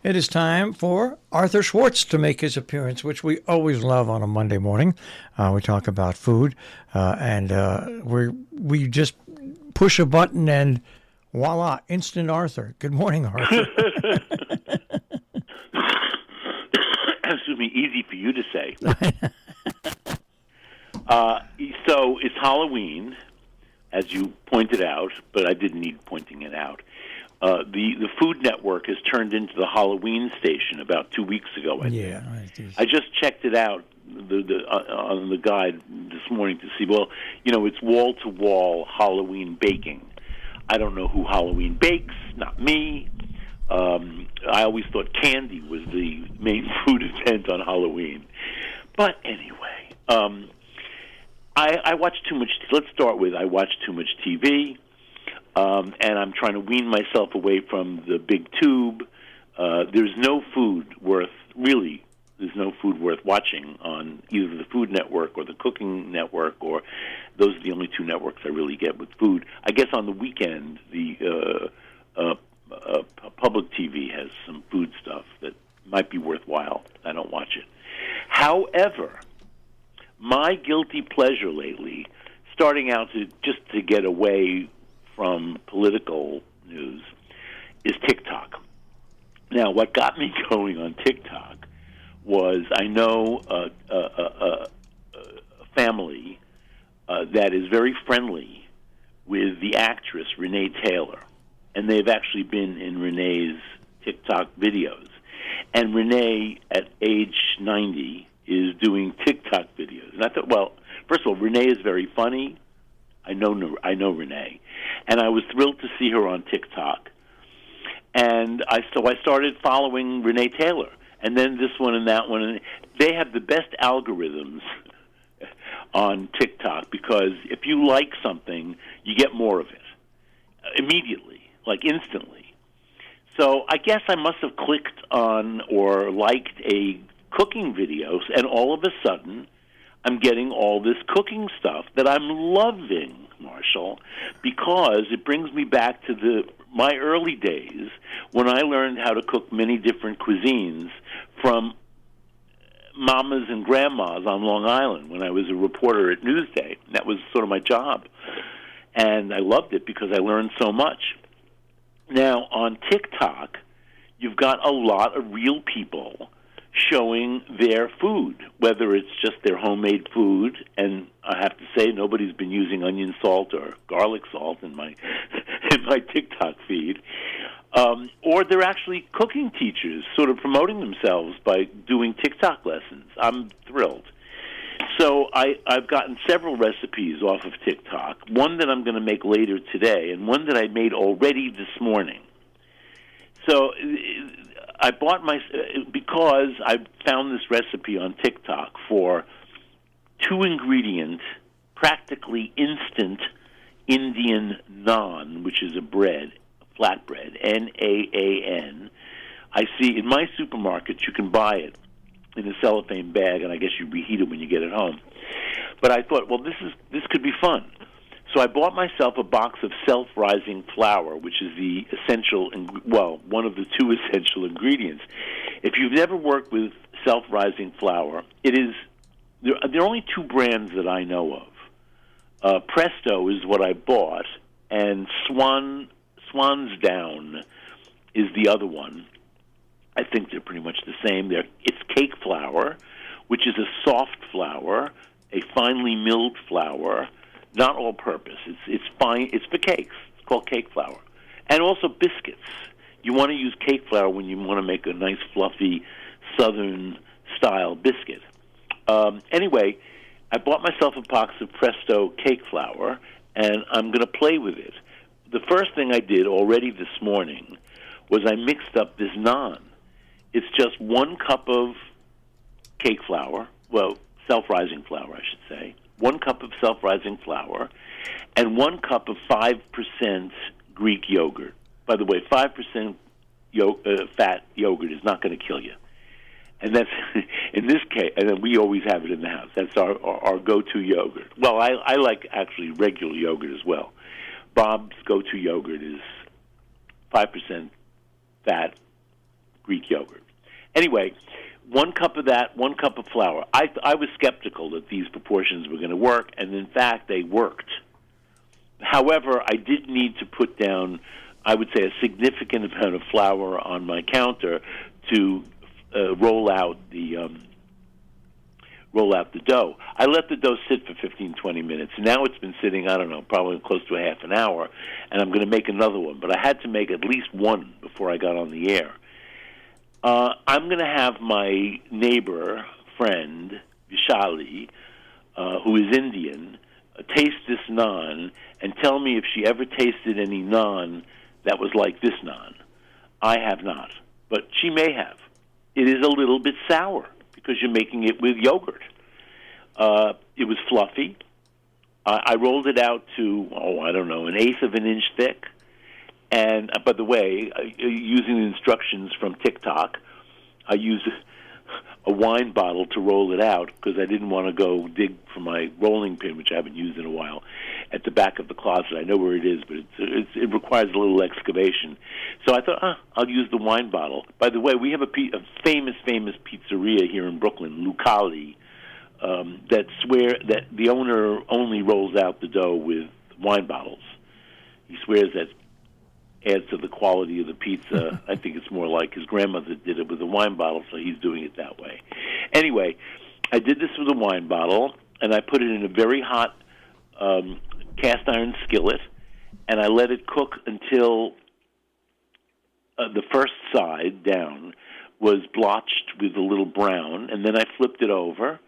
It is time for Arthur Schwartz to make his appearance, which we always love on a Monday morning. We talk about food, and we just push a button and voila, instant Arthur. Good morning, Arthur. Excuse me, easy for you to say. So it's Halloween, as you pointed out, but I didn't need pointing it out. The Food Network has turned into the Halloween station about 2 weeks ago. I just checked it out on the guide this morning to see. Well, it's wall-to-wall Halloween baking. I don't know who Halloween bakes. Not me. I always thought candy was the main food event on Halloween. But anyway, I watch too much. Let's start with I watch too much TV. And I'm trying to wean myself away from the big tube. There's no food worth watching on either the Food Network or the Cooking Network, or those are the only two networks I really get with food. I guess on the weekend, the public TV has some food stuff that might be worthwhile. I don't watch it. However, my guilty pleasure lately, starting out to get away from political news, is TikTok. Now, what got me going on TikTok was I know a family that is very friendly with the actress Renee Taylor, and they've actually been in Renee's TikTok videos. And Renee, at age 90, is doing TikTok videos. And I thought, well, first of all, Renee is very funny. I know Renee, and I was thrilled to see her on TikTok. And so I started following Renee Taylor, and then this one and that one. And they have the best algorithms on TikTok, because if you like something, you get more of it immediately, like instantly. So I guess I must have clicked on or liked a cooking video, and all of a sudden, I'm getting all this cooking stuff that I'm loving, Marshall, because it brings me back to my early days when I learned how to cook many different cuisines from mamas and grandmas on Long Island when I was a reporter at Newsday. That was sort of my job. And I loved it because I learned so much. Now, on TikTok, you've got a lot of real people showing their food, whether it's just their homemade food, and I have to say nobody's been using onion salt or garlic salt in my TikTok feed, or they're actually cooking teachers sort of promoting themselves by doing TikTok lessons. I'm thrilled. So I've gotten several recipes off of TikTok, one that I'm going to make later today and one that I made already this morning. So I bought because I found this recipe on TikTok for 2-ingredient, practically instant Indian naan, which is a bread, a flatbread, Naan. I see in my supermarket you can buy it in a cellophane bag, and I guess you reheat it when you get it home. But I thought, well, this could be fun. So I bought myself a box of self-rising flour, which is the one of the two essential ingredients. If you've never worked with self-rising flour, there are only two brands that I know of. Presto is what I bought, and Swan's Down is the other one. I think they're pretty much the same. It's cake flour, which is a soft flour, a finely milled flour, not all-purpose. It's fine. It's for cakes. It's called cake flour. And also biscuits. You want to use cake flour when you want to make a nice, fluffy, Southern-style biscuit. Anyway, I bought myself a box of Presto cake flour, and I'm going to play with it. The first thing I did already this morning was I mixed up this naan. It's just 1 cup of cake flour, self-rising flour, I should say, 1 cup of self-rising flour, and 1 cup of 5% Greek yogurt. By the way, 5% fat yogurt is not going to kill you. And that's, in this case, and then we always have it in the house. That's our go-to yogurt. Well, I like actually regular yogurt as well. Bob's go-to yogurt is 5% fat, Greek yogurt. Anyway, 1 cup of that, 1 cup of flour. I was skeptical that these proportions were going to work, and in fact, they worked. However, I did need to put down, I would say, a significant amount of flour on my counter to roll out the dough. I let the dough sit for 15, 20 minutes. Now it's been sitting, I don't know, probably close to a half an hour, and I'm going to make another one. But I had to make at least one before I got on the air. I'm going to have my neighbor, friend, Vishali, who is Indian, taste this naan and tell me if she ever tasted any naan that was like this naan. I have not, but she may have. It is a little bit sour because you're making it with yogurt. It was fluffy. I rolled it out to, I don't know, 1/8 of an inch thick. And, by the way, using the instructions from TikTok, I used a wine bottle to roll it out because I didn't want to go dig for my rolling pin, which I haven't used in a while, at the back of the closet. I know where it is, but it requires a little excavation. So I thought, I'll use the wine bottle. By the way, we have a famous pizzeria here in Brooklyn, Lucali, that the owner only rolls out the dough with wine bottles. He swears that adds to the quality of the pizza. I think it's more like his grandmother did it with a wine bottle, so he's doing it that way. Anyway, I did this with a wine bottle, and I put it in a very hot cast iron skillet, and I let it cook until the first side down was blotched with a little brown, and then I flipped it over,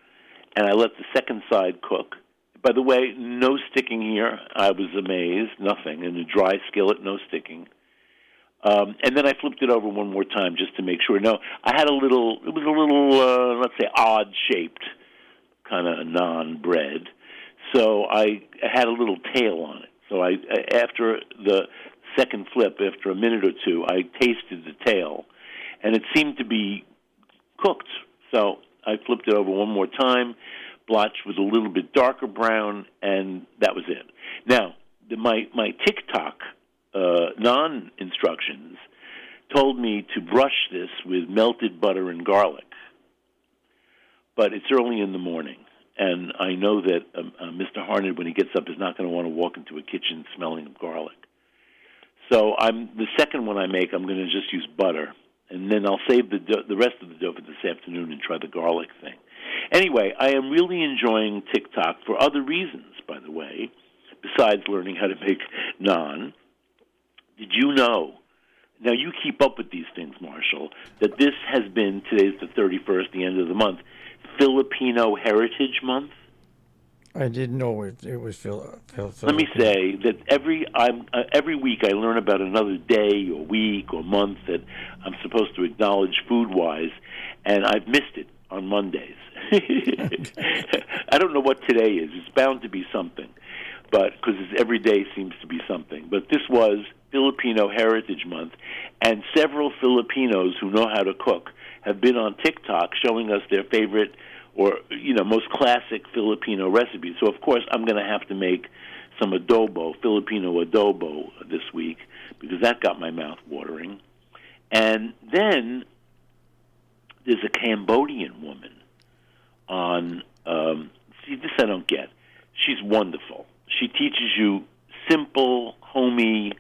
and I let the second side cook. By the way, no sticking here. I was amazed. Nothing. In a dry skillet, no sticking. And then I flipped it over one more time just to make sure. No, it was a little, let's say, odd-shaped kind of naan bread. So I had a little tail on it. So after the second flip, after a minute or two, I tasted the tail, and it seemed to be cooked. So I flipped it over one more time, blotched with a little bit darker brown, and that was it. Now, my TikTok naan instructions told me to brush this with melted butter and garlic. But it's early in the morning, and I know that Mr. Harned, when he gets up, is not going to want to walk into a kitchen smelling of garlic. So the second one I make, I'm going to just use butter, and then I'll save the rest of the dough for this afternoon and try the garlic thing. Anyway, I am really enjoying TikTok for other reasons, by the way, besides learning how to make naan. Did you know, now you keep up with these things, Marshall, that this has been, today's the 31st, the end of the month, Filipino Heritage Month? I didn't know it was Filipino. Let me say that every week I learn about another day or week or month that I'm supposed to acknowledge food-wise, and I've missed it on Mondays. I don't know what today is. It's bound to be something, but because every day seems to be something. But this was Filipino Heritage Month, and several Filipinos who know how to cook have been on TikTok showing us their favorite or most classic Filipino recipes. So, of course, I'm going to have to make some adobo, Filipino adobo this week, because that got my mouth watering. And then there's a Cambodian woman on, this I don't get. She's wonderful. She teaches you simple, homey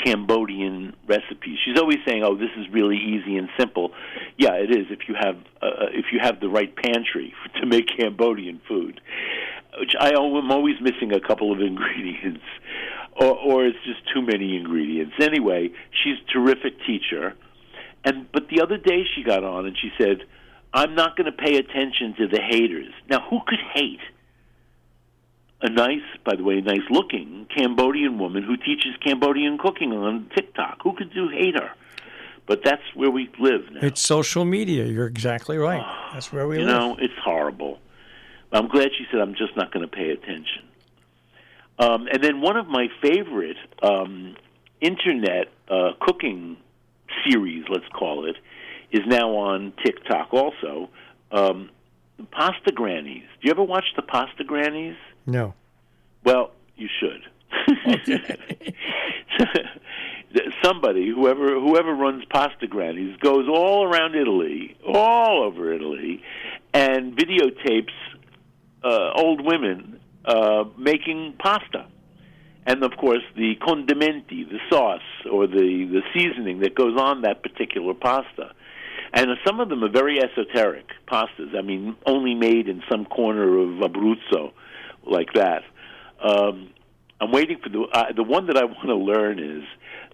Cambodian recipes. She's always saying, this is really easy and simple. Yeah, it is if you have the right pantry to make Cambodian food, which I'm always missing a couple of ingredients, or it's just too many ingredients. Anyway, she's a terrific teacher. But the other day she got on and she said, I'm not going to pay attention to the haters. Now, who could hate a nice-looking Cambodian woman who teaches Cambodian cooking on TikTok? Who could hate her? But that's where we live now. It's social media. You're exactly right. That's where we live. It's horrible. I'm glad she said, I'm just not going to pay attention. And then one of my favorite internet cooking series, let's call it, is now on TikTok also. Pasta Grannies. Do you ever watch the Pasta Grannies? No. Well, you should. Okay. somebody, whoever runs Pasta Grannies, goes all around Italy, all over Italy, and videotapes old women making pasta. And, of course, the condimenti, the sauce, or the seasoning that goes on that particular pasta. And some of them are very esoteric pastas. I mean, only made in some corner of Abruzzo, like that. I'm waiting for the one that I want to learn is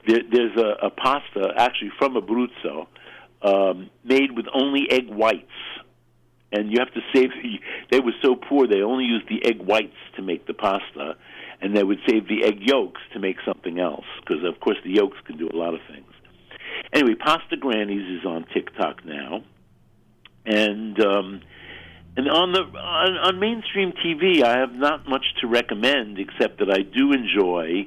there's a pasta actually from Abruzzo made with only egg whites. And you have to save they were so poor they only used the egg whites to make the pasta, and they would save the egg yolks to make something else, because, of course, the yolks can do a lot of things. Anyway, Pasta Grannies is on TikTok now, and on mainstream TV, I have not much to recommend except that I do enjoy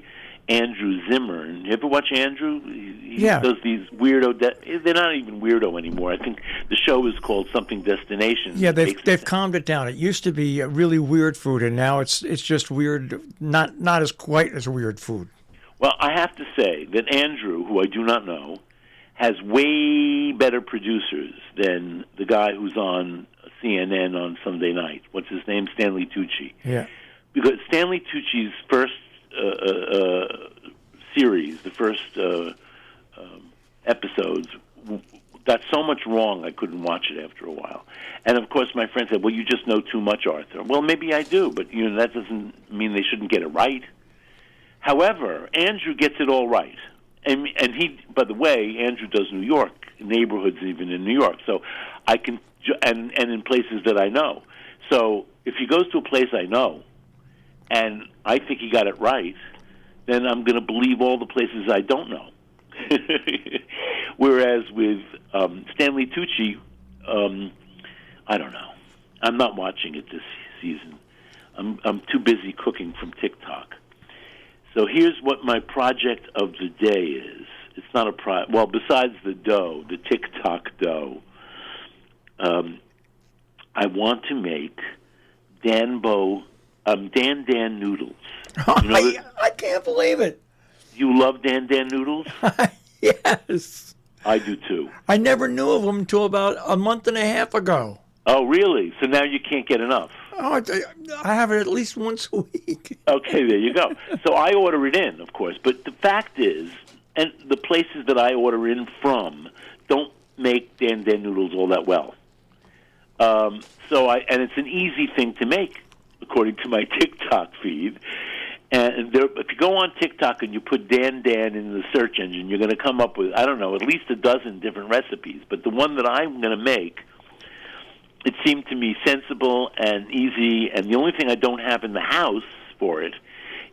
Andrew Zimmern. You ever watch Andrew? He does these weirdo. They're not even weirdo anymore. I think the show is called something Destination. Yeah, they've calmed it down. It used to be really weird food, and now it's just weird. Not as quite as weird food. Well, I have to say that Andrew, who I do not know, has way better producers than the guy who's on CNN on Sunday night. What's his name? Stanley Tucci. Yeah. Because Stanley Tucci's first series, the first episodes, got so much wrong I couldn't watch it after a while. And, of course, my friend said, well, you just know too much, Arthur. Well, maybe I do, but that doesn't mean they shouldn't get it right. However, Andrew gets it all right. And he, by the way, Andrew does New York, neighborhoods even in New York. So I can, and in places that I know. So if he goes to a place I know, and I think he got it right, then I'm going to believe all the places I don't know. Whereas with Stanley Tucci, I don't know. I'm not watching it this season. I'm too busy cooking from TikTok. So here's what my project of the day is. It's not a well, besides the dough, the TikTok dough, I want to make Dan Dan noodles. I can't believe it. You love Dan noodles? Yes. I do too. I never knew of them until about a month and a half ago. Oh, really? So now you can't get enough. Oh, I have it at least once a week. Okay, there you go. So I order it in, of course. But the fact is, and the places that I order in from don't make Dan noodles all that well. And it's an easy thing to make, according to my TikTok feed. And if you go on TikTok and you put Dan in the search engine, you're going to come up with, I don't know, at least a dozen different recipes. But the one that I'm going to make, it seemed to me sensible and easy, and the only thing I don't have in the house for it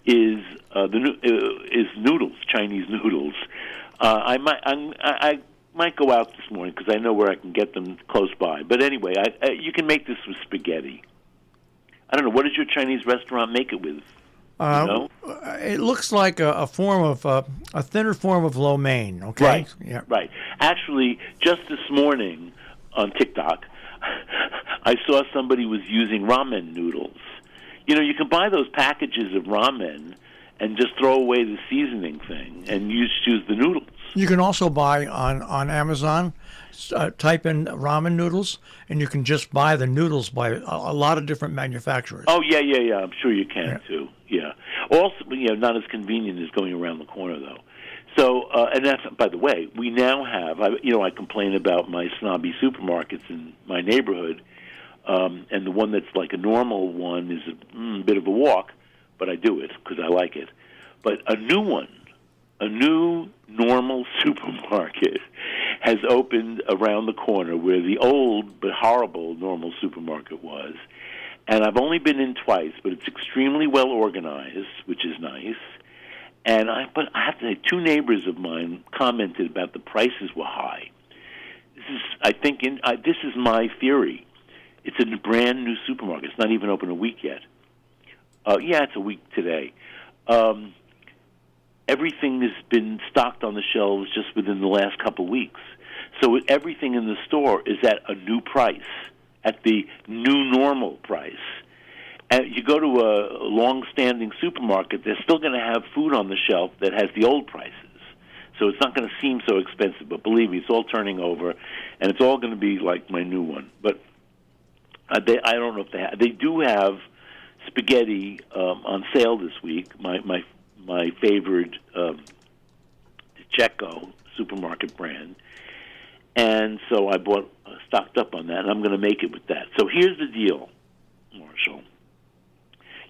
is noodles, Chinese noodles. I might go out this morning because I know where I can get them close by. But anyway, you can make this with spaghetti. I don't know, what does your Chinese restaurant make it with? It looks like a form of a thinner form of lo mein. Okay. Right. Yeah. Right. Actually, just this morning on TikTok, I saw somebody was using ramen noodles. You can buy those packages of ramen and just throw away the seasoning thing, and you just use the noodles. You can also buy on Amazon, type in ramen noodles, and you can just buy the noodles by a lot of different manufacturers. Oh, yeah. I'm sure you can, too. Yeah. Also, not as convenient as going around the corner, though. So, and that's, by the way, we now have, I complain about my snobby supermarkets in my neighborhood, and the one that's like a normal one is a bit of a walk, but I do it because I like it. But a new normal supermarket has opened around the corner where the old but horrible normal supermarket was. And I've only been in twice, but it's extremely well organized, which is nice. But I have to say, two neighbors of mine commented about the prices were high. This is my theory. It's a brand new supermarket. It's not even open a week yet. It's a week today. Everything has been stocked on the shelves just within the last couple of weeks. So everything in the store is at a new price, at the new normal price. And you go to a long-standing supermarket, they're still going to have food on the shelf that has the old prices. So it's not going to seem so expensive, but believe me, it's all turning over, and it's all going to be like my new one. But I don't know if they do have spaghetti on sale this week. My favorite Checo supermarket brand, and so I stocked up on that, and I'm going to make it with that. So here's the deal, Marshall.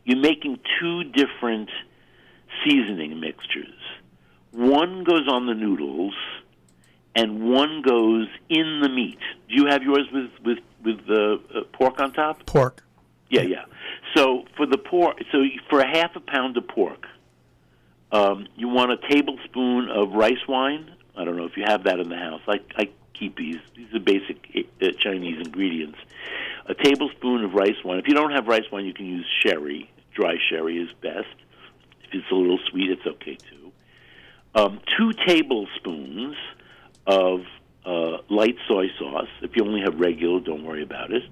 You're making two different seasoning mixtures. One goes on the noodles, and one goes in the meat. Do you have yours with pork on top? Pork. Yeah. So for the pork, for a half a pound of pork, you want a tablespoon of rice wine. I don't know if you have that in the house. I keep these. These are basic Chinese ingredients. A tablespoon of rice wine. If you don't have rice wine, you can use sherry. Dry sherry is best. If it's a little sweet, it's okay too. 2 tablespoons of light soy sauce. If you only have regular, don't worry about it.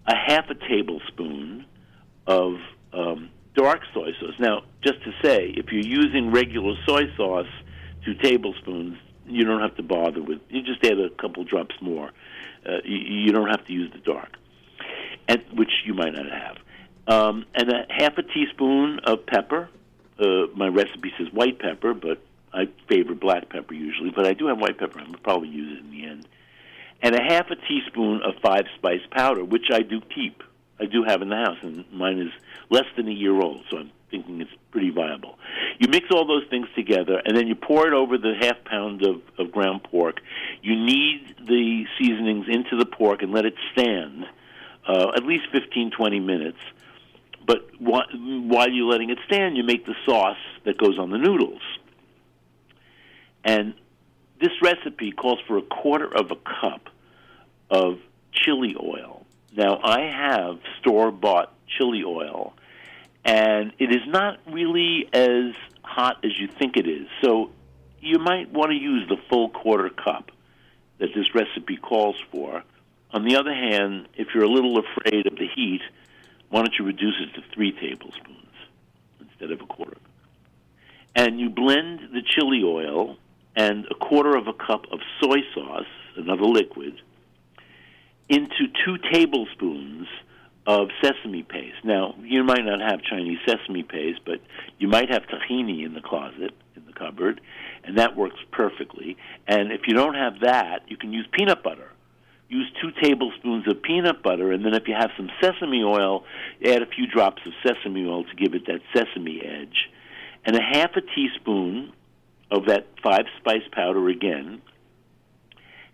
A half a tablespoon of dark soy sauce. Now, just to say, if you're using regular soy sauce, 2 tablespoons, you don't have to bother with. You just add a couple drops more. You don't have to use the dark, which you might not have. And a half a teaspoon of pepper. My recipe says white pepper, but I favor black pepper usually. But I do have white pepper. I'm going to probably use it in the end. And a half a teaspoon of 5-spice powder, which I do keep. I do have in the house, and mine is less than a year old, so I'm thinking it's pretty viable. You mix all those things together, and then you pour it over the half pound of ground pork. You knead the seasonings into the pork and let it stand at least 15, 20 minutes. But while you're letting it stand, you make the sauce that goes on the noodles. And this recipe calls for a quarter of a cup of chili oil. Now, I have store-bought chili oil, and it is not really as hot as you think it is. So you might want to use the full quarter cup that this recipe calls for. On the other hand, if you're a little afraid of the heat, why don't you reduce it to 3 tablespoons instead of a quarter? And you blend the chili oil and a quarter of a cup of soy sauce, another liquid, into 2 tablespoons of sesame paste. Now, you might not have Chinese sesame paste, but you might have tahini in the closet, in the cupboard, and that works perfectly. And if you don't have that, you can use peanut butter. Use 2 tablespoons of peanut butter, and then if you have some sesame oil, add a few drops of sesame oil to give it that sesame edge. And a half a teaspoon of that 5-spice powder again.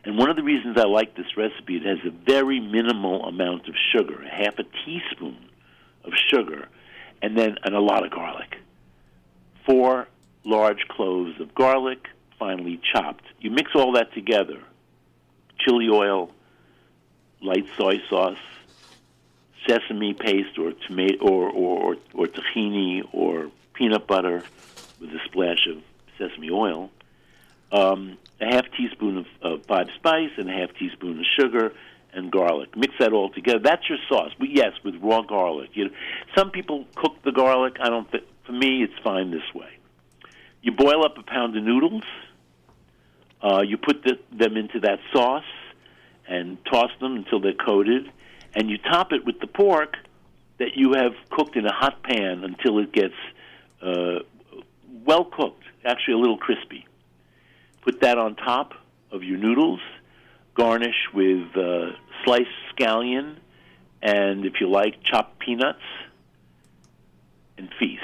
And one of the reasons I like this recipe, it has a very minimal amount of sugar, a half a teaspoon of sugar, and a lot of garlic. 4 large cloves of garlic, finely chopped. You mix all that together. Chili oil, light soy sauce, sesame paste or tomato or tahini or peanut butter with a splash of sesame oil, a half teaspoon of 5-spice and a half teaspoon of sugar and garlic. Mix that all together. That's your sauce. But yes, with raw garlic. Some people cook the garlic. I don't. For me, it's fine this way. You boil up a pound of noodles. You put them into that sauce and toss them until they're coated, and you top it with the pork that you have cooked in a hot pan until it gets well cooked, actually a little crispy. Put that on top of your noodles, garnish with sliced scallion, and if you like, chopped peanuts, and feast.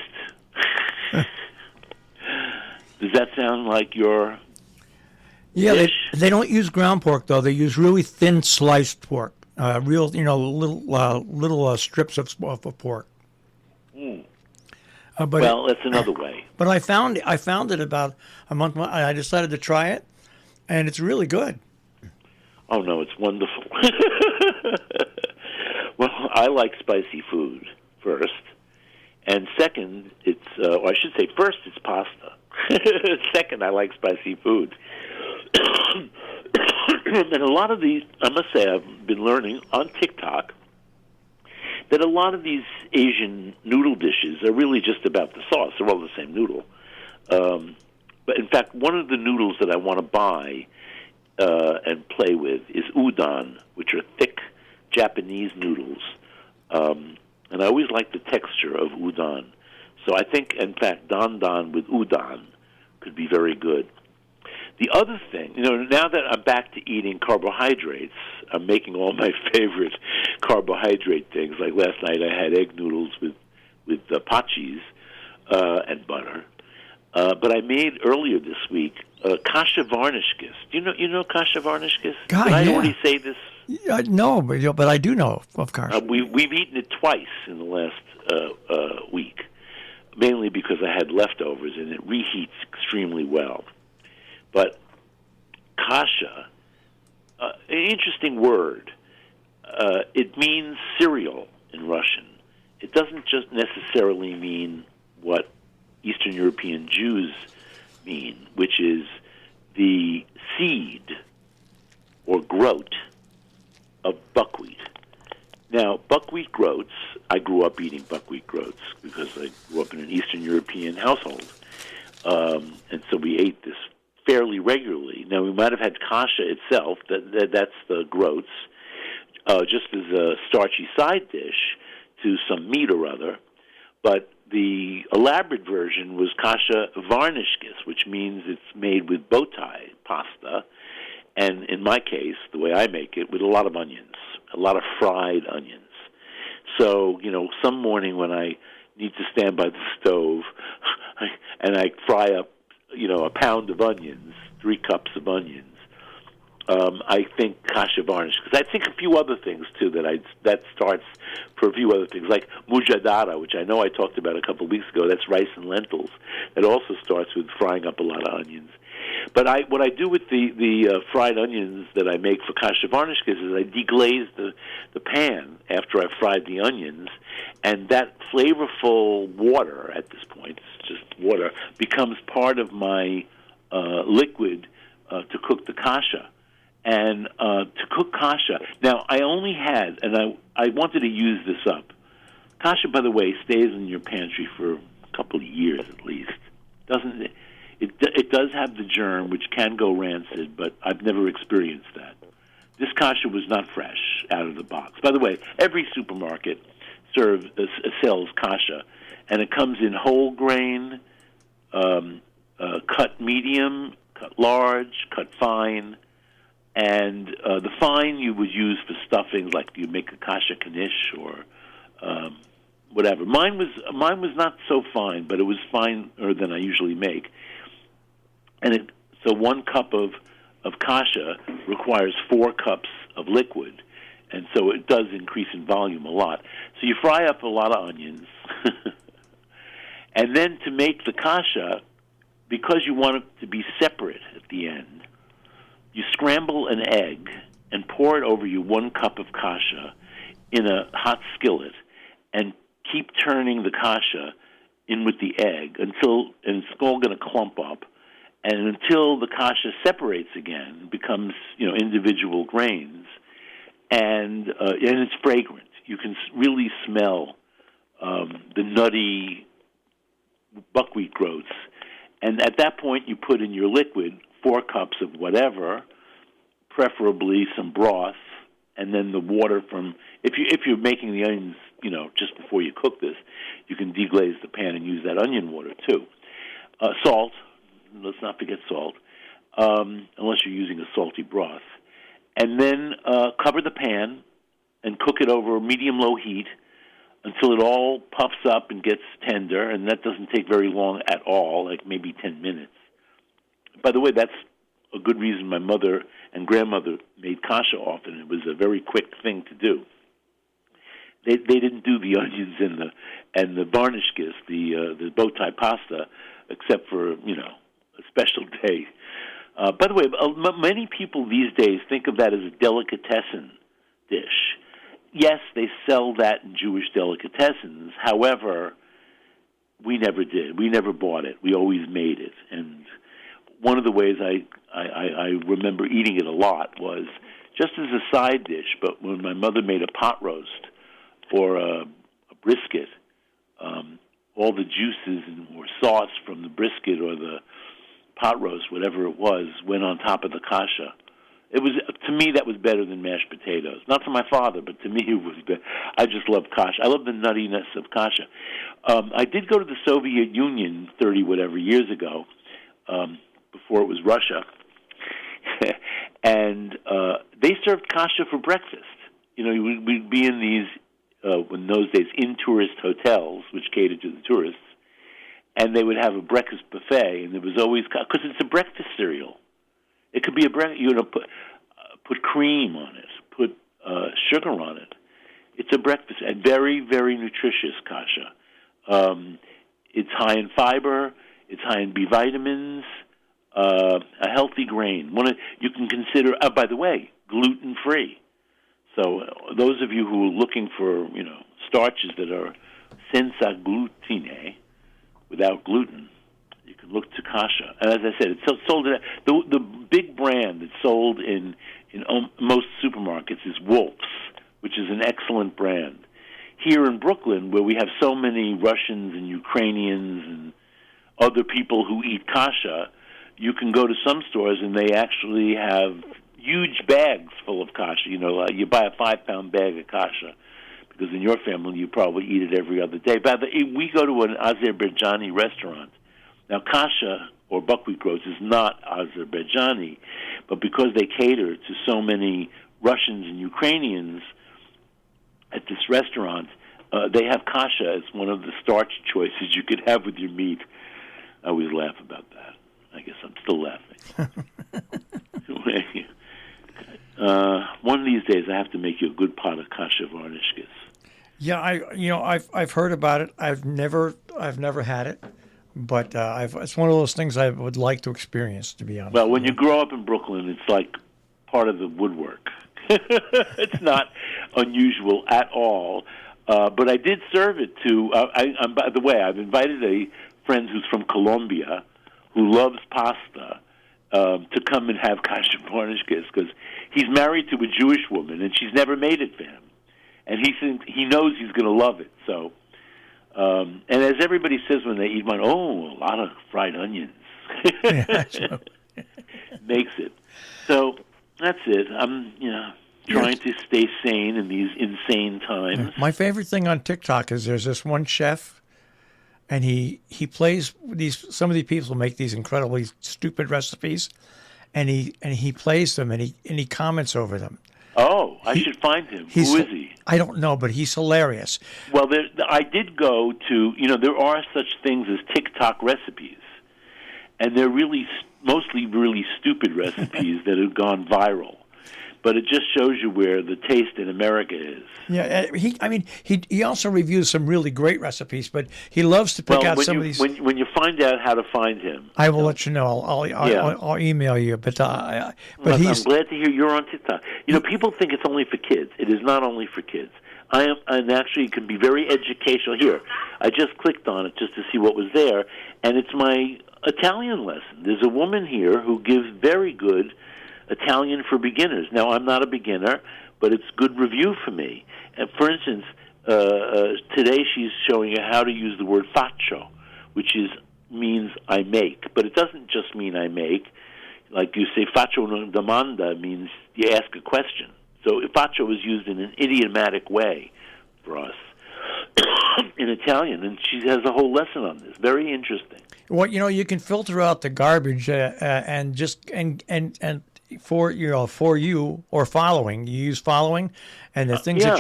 Does that sound like your Yeah, they don't use ground pork though. They use really thin sliced pork, little strips of pork. Mm. But well, that's another way. But I found it about a month. I decided to try it, and it's really good. Oh no, it's wonderful. Well, I like spicy food first, and second, or I should say, first it's pasta. Second, I like spicy food. And a lot of these, I must say, I've been learning on TikTok that a lot of these Asian noodle dishes are really just about the sauce. They're all the same noodle. But in fact, one of the noodles that I want to buy and play with is udon, which are thick Japanese noodles. And I always like the texture of udon. So I think, in fact, don with udon could be very good. The other thing, now that I'm back to eating carbohydrates, I'm making all my favorite carbohydrate things. Like last night I had egg noodles with pot cheese and butter. But I made earlier this week kasha varnishkis. Do you know kasha varnishkis? God, Did I yeah. already say this? No, but I do know, of course. We've eaten it twice in the last week, mainly because I had leftovers, and it reheats extremely well. But kasha, an interesting word. It means cereal in Russian. It doesn't just necessarily mean what Eastern European Jews mean, which is the seed or groat of buckwheat. Now, buckwheat groats, I grew up eating buckwheat groats because I grew up in an Eastern European household. And so we ate this fairly regularly. Now, we might have had kasha itself, that's the groats, just as a starchy side dish to some meat or other. But the elaborate version was kasha varnishkis, which means it's made with bow tie pasta, and in my case, the way I make it, with a lot of onions, a lot of fried onions. So, some morning when I need to stand by the stove and I fry up, a pound of onions, 3 cups of onions, I think kasha varnish, because I think a few other things too that starts for a few other things like mujadara, which I know I talked about a couple of weeks ago. That's rice and lentils. It also starts with frying up a lot of onions. But what I do with the fried onions that I make for kasha varnishkis is I deglaze the pan after I've fried the onions, and that flavorful water at this point, it's just water, becomes part of my liquid to cook the kasha. And to cook kasha, now I only had, and I wanted to use this up. Kasha, by the way, stays in your pantry for a couple of years at least. Doesn't it? It does have the germ, which can go rancid, but I've never experienced that. This kasha was not fresh out of the box. By the way, every supermarket sells kasha, and it comes in whole grain, cut medium, cut large, cut fine. And the fine you would use for stuffings, like you make a kasha knish or whatever. Mine was not so fine, but it was finer than I usually make. And so 1 cup of kasha requires 4 cups of liquid, and so it does increase in volume a lot. So you fry up a lot of onions, and then to make the kasha, because you want it to be separate at the end, you scramble an egg and pour it over you 1 cup of kasha in a hot skillet, and keep turning the kasha in with the egg and it's all going to clump up, and until the kasha separates again, becomes individual grains, and it's fragrant. You can really smell the nutty buckwheat groats, and at that point you put in your liquid 4 cups of whatever, preferably some broth, and then the water from. If you're making the onions, just before you cook this, you can deglaze the pan and use that onion water too. Salt. Let's not forget salt, unless you're using a salty broth. And then cover the pan and cook it over medium-low heat until it all puffs up and gets tender, and that doesn't take very long at all, like maybe 10 minutes. By the way, that's a good reason my mother and grandmother made kasha often. It was a very quick thing to do. They didn't do the onions and the varnishkis, the bow tie pasta, except for a special day. By the way, many people these days think of that as a delicatessen dish. Yes, they sell that in Jewish delicatessens. However, we never did. We never bought it. We always made it. And one of the ways I remember eating it a lot was just as a side dish, but when my mother made a pot roast or a brisket, all the juices or sauce from the brisket or the pot roast, whatever it was, went on top of the kasha. It was, to me, that was better than mashed potatoes. Not for my father, but to me it was better. I just love kasha. I love the nuttiness of kasha. I did go to the Soviet Union 30-whatever years ago, before it was Russia, and they served kasha for breakfast. You know, we'd be in these, in those days, in-tourist hotels, which catered to the tourists, and they would have a breakfast buffet, and there was always, because it's a breakfast cereal. It could be a breakfast, you know, put cream on it, put sugar on it. It's a breakfast, and very, very nutritious kasha. It's high in fiber, it's high in B vitamins, a healthy grain. You can consider, by the way, gluten-free. So those of you who are looking for, you know, starches that are senza glutine, without gluten, you can look to kasha. And as I said, it's sold at the big brand that's sold in most supermarkets is Wolf's, which is an excellent brand. Here in Brooklyn, where we have so many Russians and Ukrainians and other people who eat kasha, you can go to some stores and they actually have huge bags full of kasha. You know, you buy a 5-pound bag of kasha because in your family you probably eat it every other day. But we go to an Azerbaijani restaurant. Now, kasha, or buckwheat groats, is not Azerbaijani, but because they cater to so many Russians and Ukrainians at this restaurant, they have kasha as one of the starch choices you could have with your meat. I always laugh about that. I guess I'm still laughing. One of these days, I have to make you a good pot of kasha varnishkis. Yeah, I've heard about it. I've never had it, but it's one of those things I would like to experience, to be honest. Well, when you grow up in Brooklyn, it's like part of the woodwork. It's not unusual at all. But I did serve it to. By the way, I've invited a friend who's from Colombia who loves pasta to come and have kasha varnishkis because he's married to a Jewish woman and she's never made it for him, and he knows he's going to love it. So, and as everybody says when they eat one, a lot of fried onions makes it. So that's it. I'm trying to stay sane in these insane times. My favorite thing on TikTok is there's this one chef, and he plays some of these people make these incredibly stupid recipes, and he plays them and he comments over them. Oh, I should find him. Who is he? I don't know, but he's hilarious. Well, I did go to, there are such things as TikTok recipes, and they're mostly really stupid recipes that have gone viral. But it just shows you where the taste in America is. Yeah, he also reviews some really great recipes, but he loves to pick out some of these. When you find out how to find him, I will let you know. I'll email you. But I'm glad to hear you're on TikTok. People think it's only for kids. It is not only for kids. And actually, it can be very educational. Here, I just clicked on it just to see what was there, and it's my Italian lesson. There's a woman here who gives very good Italian for beginners. Now, I'm not a beginner, but it's good review for me. And for instance, today she's showing you how to use the word faccio, which means I make. But it doesn't just mean I make. Like you say, faccio una domanda means you ask a question. So faccio is used in an idiomatic way for us in Italian, and she has a whole lesson on this. Very interesting. Well, you can filter out the garbage and for you or following, you use following, and the things that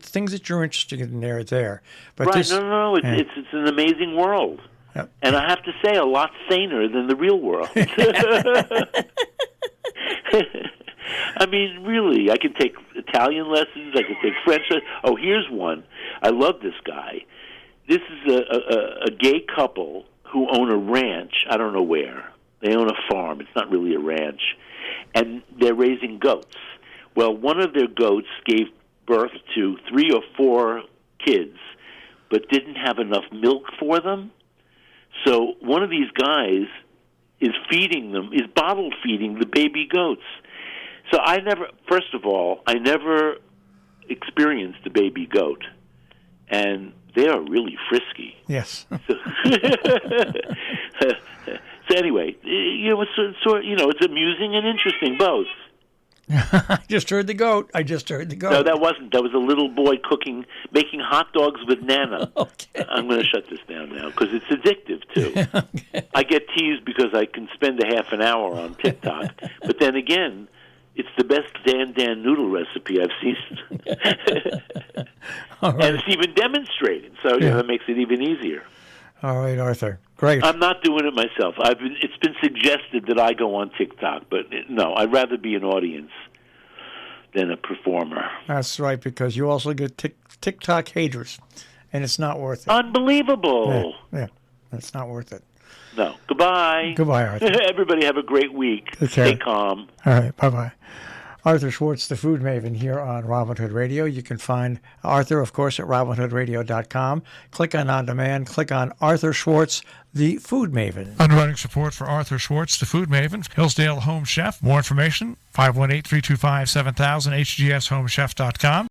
things that you're interested in there. But right? It's an amazing world, and I have to say, a lot saner than the real world. I mean, really, I can take Italian lessons. I can take French lessons. Oh, here's one. I love this guy. This is a gay couple who own a ranch. I don't know where. They own a farm. It's not really a ranch. And they're raising goats. Well, one of their goats gave birth to 3 or 4 kids, but didn't have enough milk for them. So one of these guys is bottle feeding the baby goats. So I never experienced a baby goat, and they are really frisky. Yes. So anyway, it's amusing and interesting both. I just heard the goat. No, that wasn't. That was a little boy making hot dogs with Nana. Okay. I'm going to shut this down now because it's addictive too. Okay. I get teased because I can spend a half an hour on TikTok, but then again, it's the best Dan noodle recipe I've seen, All right. and it's even demonstrated. So that makes it even easier. All right, Arthur. Great. I'm not doing it myself. It's been suggested that I go on TikTok, but no, I'd rather be an audience than a performer. That's right, because you also get TikTok haters, and it's not worth it. Unbelievable. Yeah, it's not worth it. No. Goodbye. Goodbye, Arthur. Everybody have a great week. Okay. Stay calm. All right, bye-bye. Arthur Schwartz, the Food Maven, here on Robin Hood Radio. You can find Arthur, of course, at robinhoodradio.com. Click on Demand. Click on Arthur Schwartz, the Food Maven. Underwriting support for Arthur Schwartz, the Food Maven, Hillsdale Home Chef. More information, 518-325-7000, hgshomechef.com.